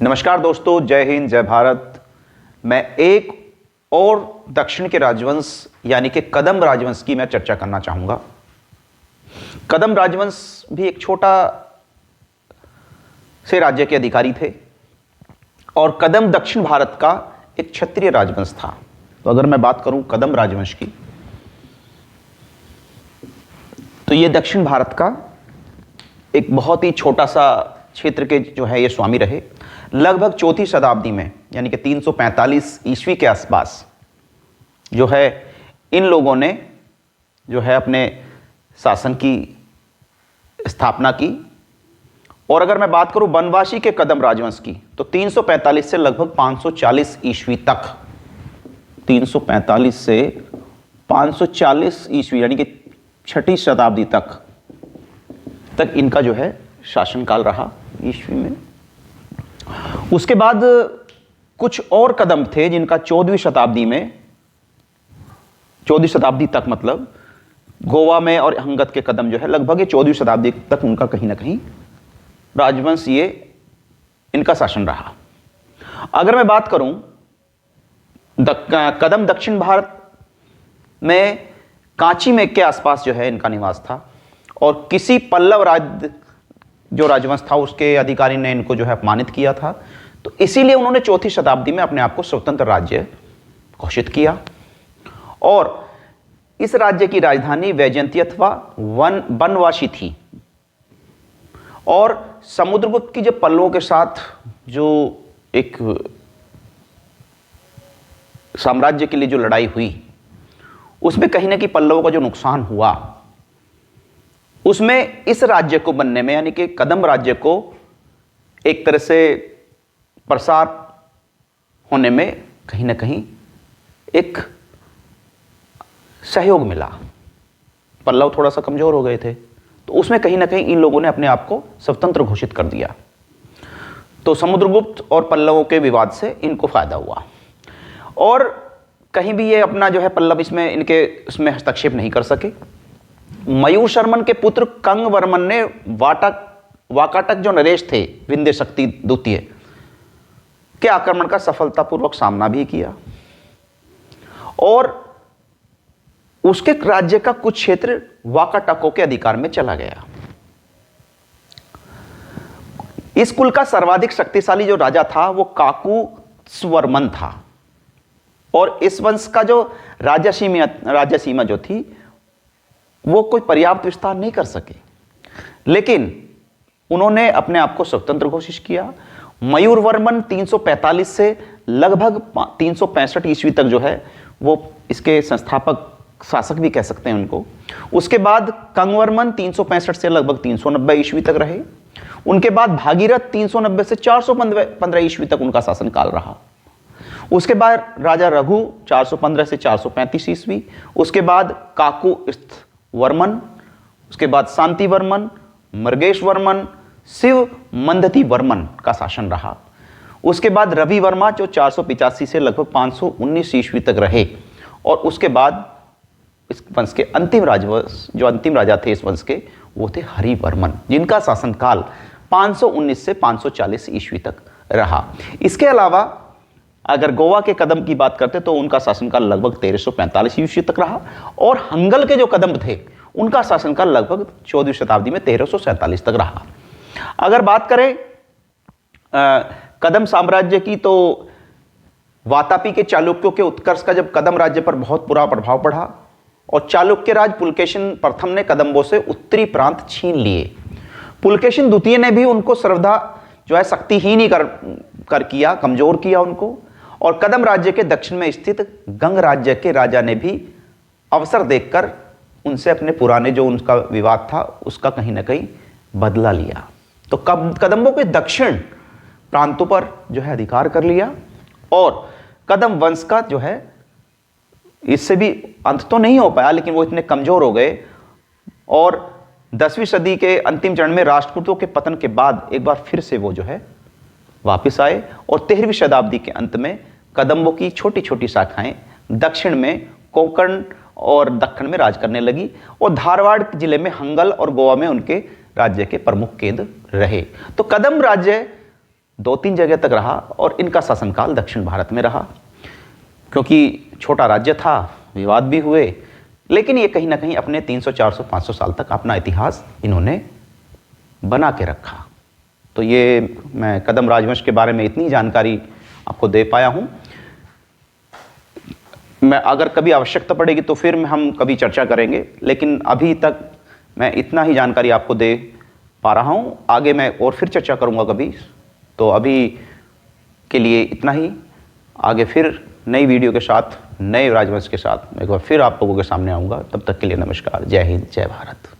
नमस्कार दोस्तों, जय हिंद, जय भारत। मैं एक और दक्षिण के राजवंश यानी कि कदम राजवंश की मैं चर्चा करना चाहूंगा। कदम राजवंश भी एक छोटा से राज्य के अधिकारी थे और कदम दक्षिण भारत का एक क्षत्रिय राजवंश था। तो अगर मैं बात करूं कदम राजवंश की, तो ये दक्षिण भारत का एक बहुत ही छोटा सा क्षेत्र के जो है ये स्वामी रहे। लगभग चौथी शताब्दी में यानी कि 345 ईस्वी के आसपास जो है इन लोगों ने जो है अपने शासन की स्थापना की। और अगर मैं बात करूं बनवासी के कदम राजवंश की, तो 345 से लगभग 540 ईस्वी तक, 345 से 540 ईस्वी यानी कि छठी शताब्दी तक इनका जो है शासनकाल रहा ईस्वी में। उसके बाद कुछ और कदम थे जिनका 14वीं शताब्दी में, 14वीं शताब्दी तक मतलब गोवा में और अंगद के कदम जो है लगभग ये 14वीं शताब्दी तक उनका कहीं ना कहीं राजवंश ये इनका शासन रहा। अगर मैं बात करूं कदम दक्षिण भारत में कांची में के आसपास जो है इनका निवास था और किसी पल्लव जो राजवंश था उसके अधिकारी ने इनको जो है अपमानित किया था, तो इसीलिए उन्होंने चौथी शताब्दी में अपने आप को स्वतंत्र राज्य घोषित किया। और इस राज्य की राजधानी वैजयंती अथवा बनवासी थी। और समुद्रगुप्त की जो पल्लवों के साथ जो एक साम्राज्य के लिए जो लड़ाई हुई, उसमें कहीं ना कहीं पल्लवों का जो नुकसान हुआ, उसमें इस राज्य को बनने में यानी कि कदम राज्य को एक तरह से प्रसार होने में कहीं ना कहीं एक सहयोग मिला। पल्लव थोड़ा सा कमजोर हो गए थे, तो उसमें कहीं ना कहीं इन लोगों ने अपने आप को स्वतंत्र घोषित कर दिया। तो समुद्रगुप्त और पल्लवों के विवाद से इनको फायदा हुआ और कहीं भी ये अपना जो है पल्लव इसमें हस्तक्षेप नहीं कर सके। मयूर शर्मन के पुत्र कंग वर्मन ने वाकाटक जो नरेश थे विंध्य शक्ति द्वितीय के आक्रमण का सफलतापूर्वक सामना भी किया और उसके राज्य का कुछ क्षेत्र वाकाटकों के अधिकार में चला गया। इस कुल का सर्वाधिक शक्तिशाली जो राजा था वो काकू स्वर्मन था और इस वंश का जो राज्य सीमा जो थी वो कोई पर्याप्त विस्तार नहीं कर सके, लेकिन उन्होंने अपने आप को स्वतंत्र घोषित किया। मयूर वर्मन 345 से लगभग 365 ईस्वी तक जो है वो इसके संस्थापक शासक भी कह सकते हैं उनको। उसके बाद कंगवर्मन 365 से लगभग 390 ईस्वी तक रहे। उनके बाद भागीरथ 390 से 415 ईस्वी तक उनका शासनकाल रहा। उसके बाद राजा रघु 415 से 435 ईस्वी। उसके बाद काकू वर्मन, उसके बाद शांति वर्मन, मृगेश वर्मन, शिव मंदती वर्मन का शासन रहा। उसके बाद रवि वर्मा जो 485 से लगभग 519 ईस्वी तक रहे और उसके बाद इस वंश के अंतिम राजा थे इस वंश के, वो थे हरिवर्मन, जिनका शासनकाल 519 से 540 ईस्वी तक रहा। इसके अलावा अगर गोवा के कदम की बात करते तो उनका शासनकाल लगभग 1345 ईस्वी तक रहा और हंगल के जो कदम थे उनका शासनकाल लगभग 14वीं शताब्दी में 1347 तक रहा। अगर बात करें कदम साम्राज्य की, तो वातापी के चालुक्यों के उत्कर्ष का जब कदम राज्य पर बहुत बुरा प्रभाव पड़ा और चालुक्य राज पुलकेशिन प्रथम ने कदम्बों से उत्तरी प्रांत छीन लिए। पुलकेशिन द्वितीय ने भी उनको सर्वदा जो है शक्तिहीन ही कर किया, कमजोर किया उनको। और कदम राज्य के दक्षिण में स्थित गंग राज्य के राजा ने भी अवसर देखकर उनसे अपने पुराने जो उनका विवाद था उसका कहीं ना कहीं बदला लिया। तो कदम्बों के दक्षिण प्रांतों पर जो है अधिकार कर लिया और कदम वंश का जो है इससे भी अंत तो नहीं हो पाया, लेकिन वो इतने कमजोर हो गए और 10वीं सदी के अंतिम चरण में राष्ट्रकूटों के पतन के बाद एक बार फिर से वो जो है वापस आए और 13वीं शताब्दी के अंत में कदम्बों की छोटी छोटी शाखाएं दक्षिण में कोंकण और दक्कन में राज करने लगी और धारवाड़ जिले में हंगल और गोवा में उनके राज्य के प्रमुख केंद्र रहे। तो कदम राज्य 2-3 जगह तक रहा और इनका शासनकाल दक्षिण भारत में रहा, क्योंकि छोटा राज्य था, विवाद भी हुए, लेकिन ये कहीं ना कहीं अपने 300, 400, 500 साल तक अपना इतिहास इन्होंने बना के रखा। तो ये मैं कदम राजवंश के बारे में इतनी जानकारी आपको दे पाया हूँ। मैं अगर कभी आवश्यकता पड़ेगी तो फिर हम कभी चर्चा करेंगे, लेकिन अभी तक मैं इतना ही जानकारी आपको दे पा रहा हूँ। आगे मैं और फिर चर्चा करूँगा कभी। तो अभी के लिए इतना ही। आगे फिर नई वीडियो के साथ, नए राजवंश के साथ एक बार फिर आप लोगों के सामने आऊँगा। तब तक के लिए नमस्कार। जय हिंद, जय भारत।